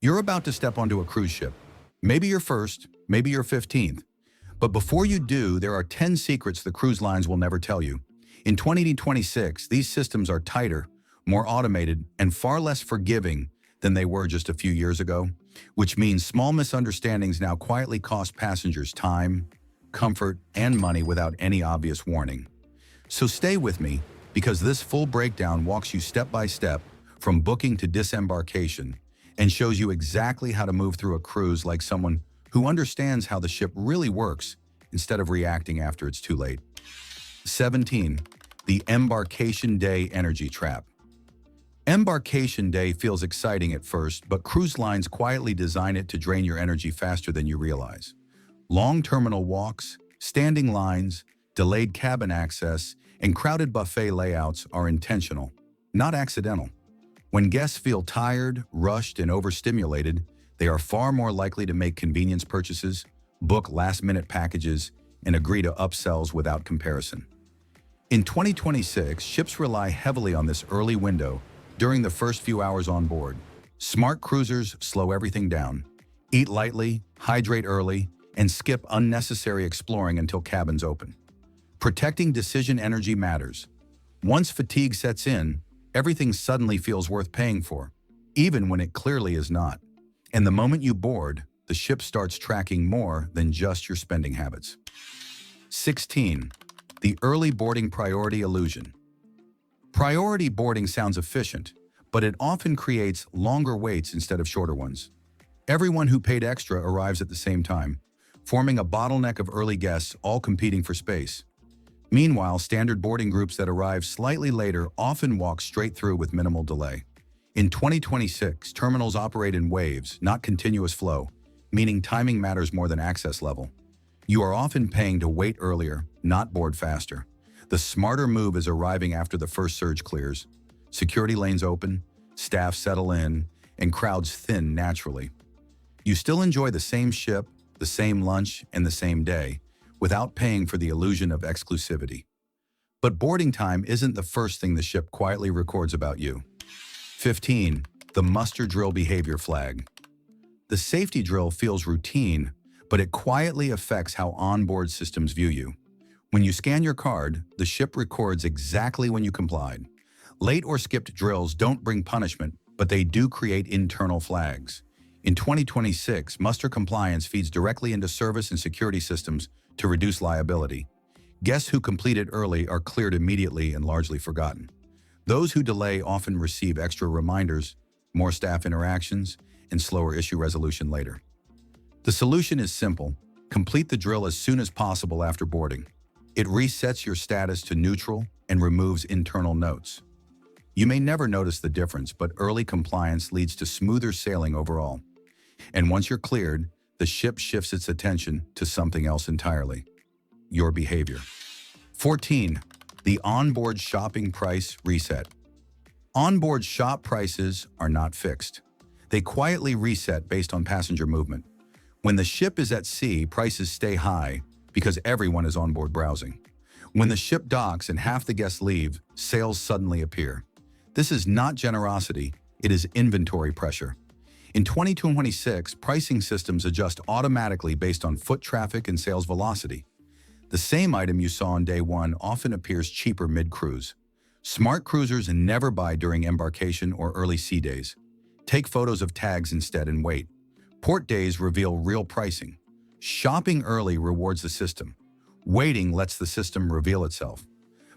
You're about to step onto a cruise ship. Maybe your first, maybe your 15th. But before you do, there are 10 secrets the cruise lines will never tell you. In 2026, these systems are tighter, more automated, and far less forgiving than they were just a few years ago, which means small misunderstandings now quietly cost passengers time, comfort, and money without any obvious warning. So stay with me, because this full breakdown walks you step by step from booking to disembarkation and shows you exactly how to move through a cruise like someone who understands how the ship really works instead of reacting after it's too late. 17. The Embarkation Day Energy Trap. Embarkation Day feels exciting at first, but cruise lines quietly design it to drain your energy faster than you realize. Long terminal walks, standing lines, delayed cabin access, and crowded buffet layouts are intentional, not accidental. When guests feel tired, rushed, and overstimulated, they are far more likely to make convenience purchases, book last-minute packages, and agree to upsells without comparison. In 2026, ships rely heavily on this early window during the first few hours on board. Smart cruisers slow everything down, eat lightly, hydrate early, and skip unnecessary exploring until cabins open. Protecting decision energy matters. Once fatigue sets in, everything suddenly feels worth paying for, even when it clearly is not. And the moment you board, the ship starts tracking more than just your spending habits. 16. The early boarding priority illusion. Priority boarding sounds efficient, but it often creates longer waits instead of shorter ones. Everyone who paid extra arrives at the same time, forming a bottleneck of early guests all competing for space. Meanwhile, standard boarding groups that arrive slightly later often walk straight through with minimal delay. In 2026, terminals operate in waves, not continuous flow, meaning timing matters more than access level. You are often paying to wait earlier, not board faster. The smarter move is arriving after the first surge clears. Security lanes open, staff settle in, and crowds thin naturally. You still enjoy the same ship, the same lunch, and the same day, without paying for the illusion of exclusivity. But boarding time isn't the first thing the ship quietly records about you. 15. The muster drill behavior flag. The safety drill feels routine, but it quietly affects how onboard systems view you. When you scan your card, the ship records exactly when you complied. Late or skipped drills don't bring punishment, but they do create internal flags. In 2026, muster compliance feeds directly into service and security systems to reduce liability. Guests who completed early are cleared immediately and largely forgotten. Those who delay often receive extra reminders, more staff interactions, and slower issue resolution later. The solution is simple: complete the drill as soon as possible after boarding. It resets your status to neutral and removes internal notes. You may never notice the difference, but early compliance leads to smoother sailing overall. And once you're cleared, the ship shifts its attention to something else entirely: your behavior. 14. The onboard shopping price reset. Onboard shop prices are not fixed. They quietly reset based on passenger movement. When the ship is at sea, prices stay high because everyone is on board browsing. When the ship docks and half the guests leave, sales suddenly appear. This is not generosity, it is inventory pressure. In 2026, pricing systems adjust automatically based on foot traffic and sales velocity. The same item you saw on day one often appears cheaper mid-cruise. Smart cruisers never buy during embarkation or early sea days. Take photos of tags instead and wait. Port days reveal real pricing. Shopping early rewards the system. Waiting lets the system reveal itself.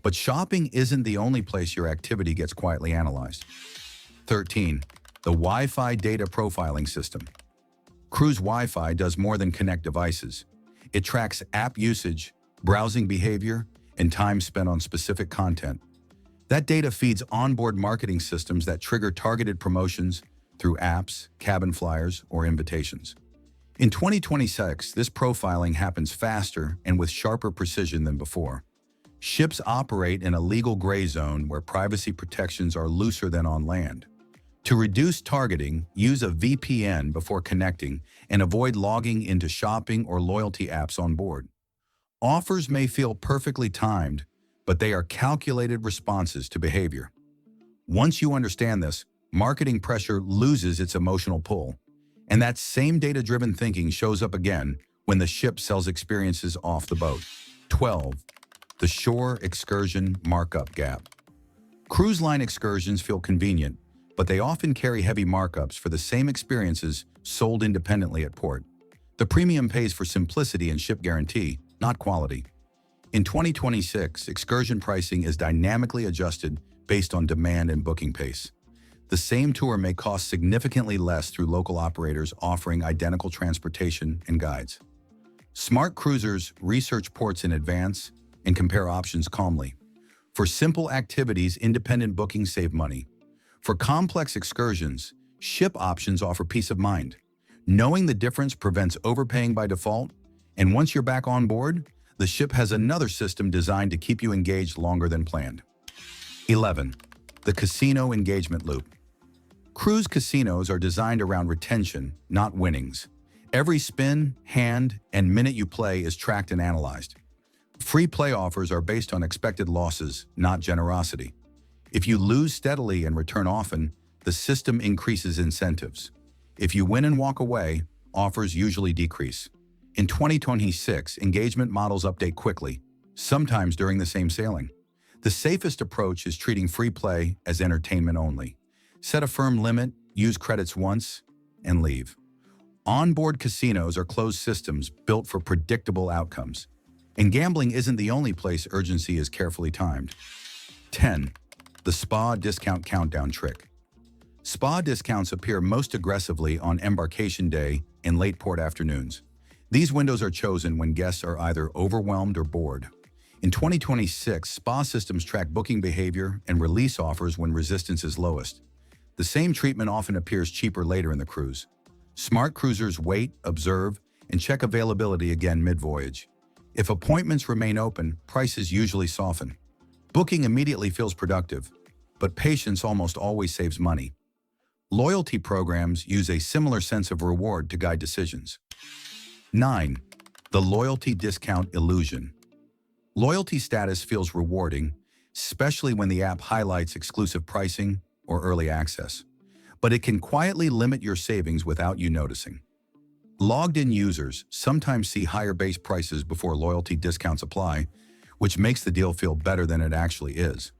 But shopping isn't the only place your activity gets quietly analyzed. 13. The Wi-Fi data profiling system. Cruise Wi-Fi does more than connect devices. It tracks app usage, browsing behavior, and time spent on specific content. That data feeds onboard marketing systems that trigger targeted promotions through apps, cabin flyers, or invitations. In 2026, this profiling happens faster and with sharper precision than before. Ships operate in a legal gray zone where privacy protections are looser than on land. To reduce targeting, use a VPN before connecting and avoid logging into shopping or loyalty apps on board. Offers may feel perfectly timed, but they are calculated responses to behavior. Once you understand this, marketing pressure loses its emotional pull. And that same data-driven thinking shows up again when the ship sells experiences off the boat. 12. The shore excursion markup gap. Cruise line excursions feel convenient, but they often carry heavy markups for the same experiences sold independently at port. The premium pays for simplicity and ship guarantee, not quality. In 2026, excursion pricing is dynamically adjusted based on demand and booking pace. The same tour may cost significantly less through local operators offering identical transportation and guides. Smart cruisers research ports in advance and compare options calmly. For simple activities, independent bookings save money. For complex excursions, ship options offer peace of mind. Knowing the difference prevents overpaying by default, and once you're back on board, the ship has another system designed to keep you engaged longer than planned. 11. The casino engagement loop. Cruise casinos are designed around retention, not winnings. Every spin, hand, and minute you play is tracked and analyzed. Free play offers are based on expected losses, not generosity. If you lose steadily and return often, the system increases incentives. If you win and walk away, offers usually decrease. In 2026, engagement models update quickly, sometimes during the same sailing. The safest approach is treating free play as entertainment only. Set a firm limit, use credits once, and leave. Onboard casinos are closed systems built for predictable outcomes. And gambling isn't the only place urgency is carefully timed. 10. The spa discount countdown trick. Spa discounts appear most aggressively on embarkation day and late port afternoons. These windows are chosen when guests are either overwhelmed or bored. In 2026, spa systems track booking behavior and release offers when resistance is lowest. The same treatment often appears cheaper later in the cruise. Smart cruisers wait, observe, and check availability again mid-voyage. If appointments remain open, prices usually soften. Booking immediately feels productive, but patience almost always saves money. Loyalty programs use a similar sense of reward to guide decisions. 9. The loyalty discount illusion. Loyalty status feels rewarding, especially when the app highlights exclusive pricing or early access. But it can quietly limit your savings without you noticing. Logged-in users sometimes see higher base prices before loyalty discounts apply, which makes the deal feel better than it actually is.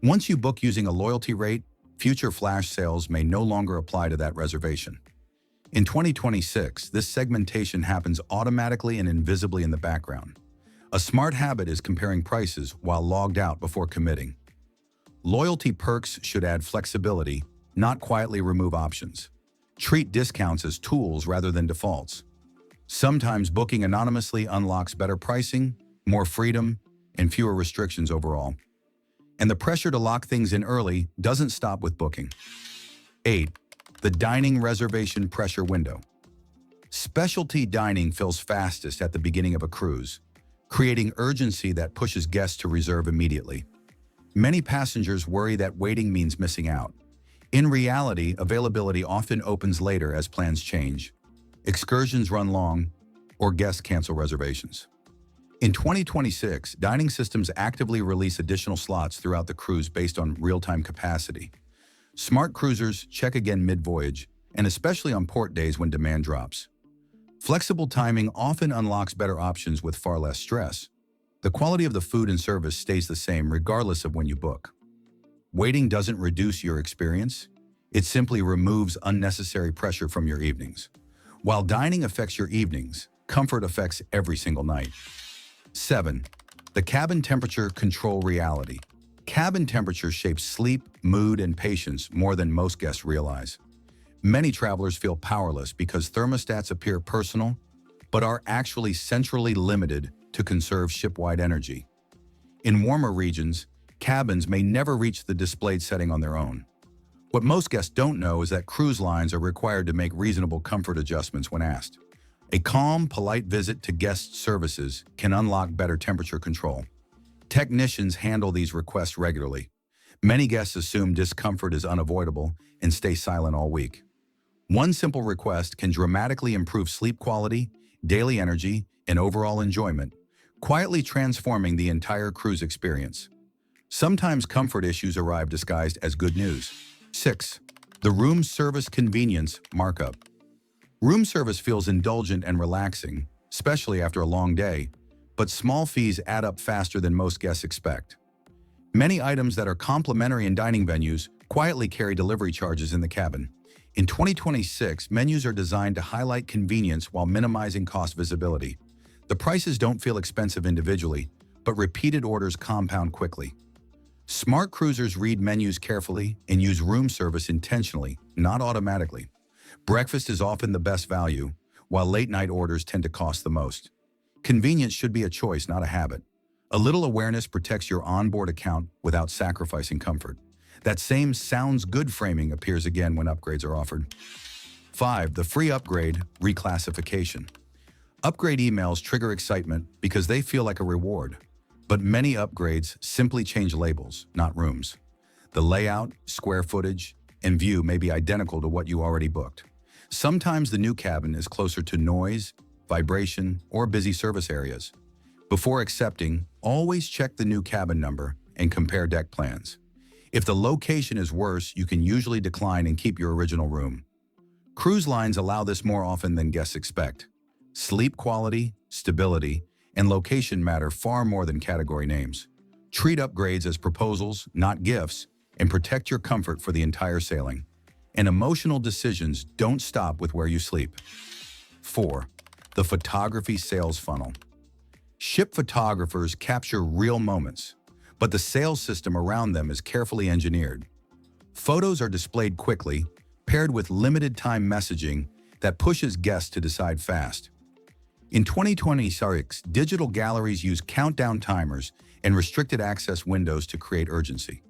Once you book using a loyalty rate, future flash sales may no longer apply to that reservation. In 2026, this segmentation happens automatically and invisibly in the background. A smart habit is comparing prices while logged out before committing. Loyalty perks should add flexibility, not quietly remove options. Treat discounts as tools rather than defaults. Sometimes booking anonymously unlocks better pricing, more freedom, and fewer restrictions overall. And the pressure to lock things in early doesn't stop with booking. 8. The dining reservation pressure window. Specialty dining fills fastest at the beginning of a cruise, creating urgency that pushes guests to reserve immediately. Many passengers worry that waiting means missing out. In reality, availability often opens later as plans change. Excursions run long, or guests cancel reservations. In 2026, dining systems actively release additional slots throughout the cruise based on real-time capacity. Smart cruisers check again mid-voyage, and especially on port days when demand drops. Flexible timing often unlocks better options with far less stress. The quality of the food and service stays the same regardless of when you book. Waiting doesn't reduce your experience, it simply removes unnecessary pressure from your evenings. While dining affects your evenings, comfort affects every single night. 7. The cabin temperature control reality. Cabin temperature shapes sleep, mood, and patience more than most guests realize. Many travelers feel powerless because thermostats appear personal, but are actually centrally limited to conserve ship-wide energy. In warmer regions, cabins may never reach the displayed setting on their own. What most guests don't know is that cruise lines are required to make reasonable comfort adjustments when asked. A calm, polite visit to guest services can unlock better temperature control. Technicians handle these requests regularly. Many guests assume discomfort is unavoidable and stay silent all week. One simple request can dramatically improve sleep quality, daily energy, and overall enjoyment, quietly transforming the entire cruise experience. Sometimes comfort issues arrive disguised as good news. 6. The room service convenience markup. Room service feels indulgent and relaxing, especially after a long day, but small fees add up faster than most guests expect. Many items that are complimentary in dining venues quietly carry delivery charges in the cabin. In 2026, menus are designed to highlight convenience while minimizing cost visibility. The prices don't feel expensive individually, but repeated orders compound quickly. Smart cruisers read menus carefully and use room service intentionally, not automatically. Breakfast is often the best value, while late-night orders tend to cost the most. Convenience should be a choice, not a habit. A little awareness protects your onboard account without sacrificing comfort. That same sounds good framing appears again when upgrades are offered. 5. The free upgrade reclassification. Upgrade emails trigger excitement because they feel like a reward. But many upgrades simply change labels, not rooms. The layout, square footage, and view may be identical to what you already booked. Sometimes the new cabin is closer to noise, vibration, or busy service areas. Before accepting, always check the new cabin number and compare deck plans. If the location is worse, you can usually decline and keep your original room. Cruise lines allow this more often than guests expect. Sleep quality, stability, and location matter far more than category names. Treat upgrades as proposals, not gifts, and protect your comfort for the entire sailing. And emotional decisions don't stop with where you sleep. 4. The photography sales funnel. Ship photographers capture real moments, but the sales system around them is carefully engineered. Photos are displayed quickly, paired with limited-time messaging that pushes guests to decide fast. In 2026, digital galleries use countdown timers and restricted access windows to create urgency.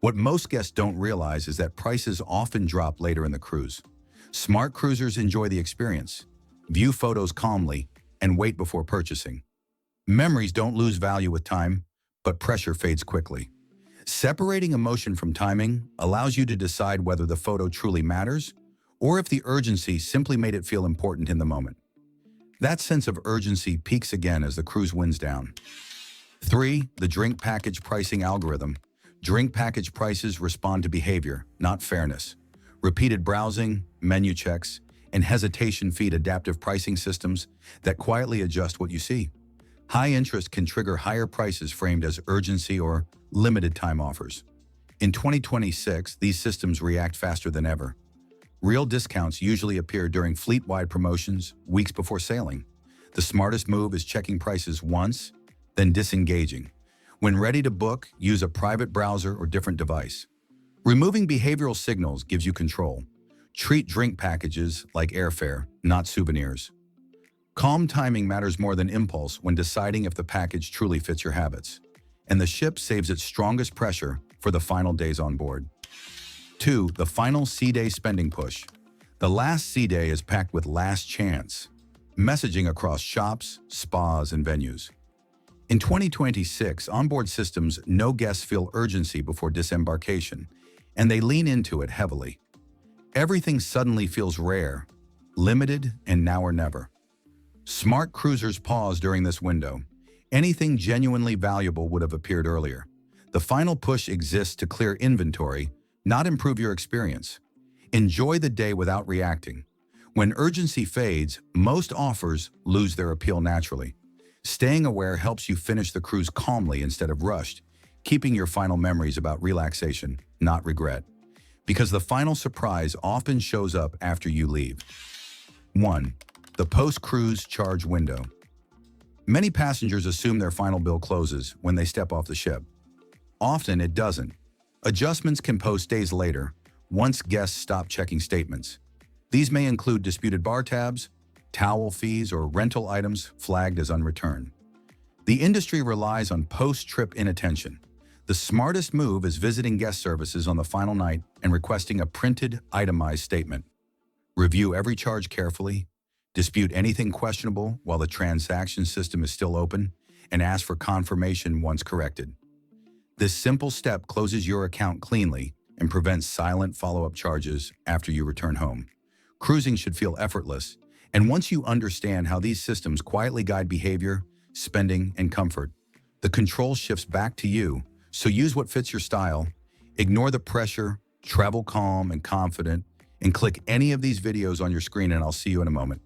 What most guests don't realize is that prices often drop later in the cruise. Smart cruisers enjoy the experience, view photos calmly, and wait before purchasing. Memories don't lose value with time, but pressure fades quickly. Separating emotion from timing allows you to decide whether the photo truly matters or if the urgency simply made it feel important in the moment. That sense of urgency peaks again as the cruise winds down. 3. The drink package pricing algorithm. Drink package prices respond to behavior, not fairness. Repeated browsing, menu checks, and hesitation feed adaptive pricing systems that quietly adjust what you see. High interest can trigger higher prices framed as urgency or limited time offers. In 2026, these systems react faster than ever. Real discounts usually appear during fleet-wide promotions weeks before sailing. The smartest move is checking prices once, then disengaging. When ready to book, use a private browser or different device. Removing behavioral signals gives you control. Treat drink packages like airfare, not souvenirs. Calm timing matters more than impulse when deciding if the package truly fits your habits. And the ship saves its strongest pressure for the final days on board. 2. The final sea day spending push. The last sea day is packed with last chance messaging across shops, spas, and venues. In 2026, onboard systems know guests feel urgency before disembarkation, and they lean into it heavily. Everything suddenly feels rare, limited, and now or never. Smart cruisers pause during this window. Anything genuinely valuable would have appeared earlier. The final push exists to clear inventory, not improve your experience. Enjoy the day without reacting. When urgency fades, most offers lose their appeal naturally. Staying aware helps you finish the cruise calmly instead of rushed, keeping your final memories about relaxation, not regret. Because the final surprise often shows up after you leave. 1. The post-cruise charge window. Many passengers assume their final bill closes when they step off the ship. Often it doesn't. Adjustments can post days later, once guests stop checking statements. These may include disputed bar tabs, towel fees, or rental items flagged as unreturned. The industry relies on post-trip inattention. The smartest move is visiting guest services on the final night and requesting a printed, itemized statement. Review every charge carefully, dispute anything questionable while the transaction system is still open, and ask for confirmation once corrected. This simple step closes your account cleanly and prevents silent follow-up charges after you return home. Cruising should feel effortless, and once you understand how these systems quietly guide behavior, spending, and comfort, the control shifts back to you, so use what fits your style, ignore the pressure, travel calm and confident, and click any of these videos on your screen, and I'll see you in a moment.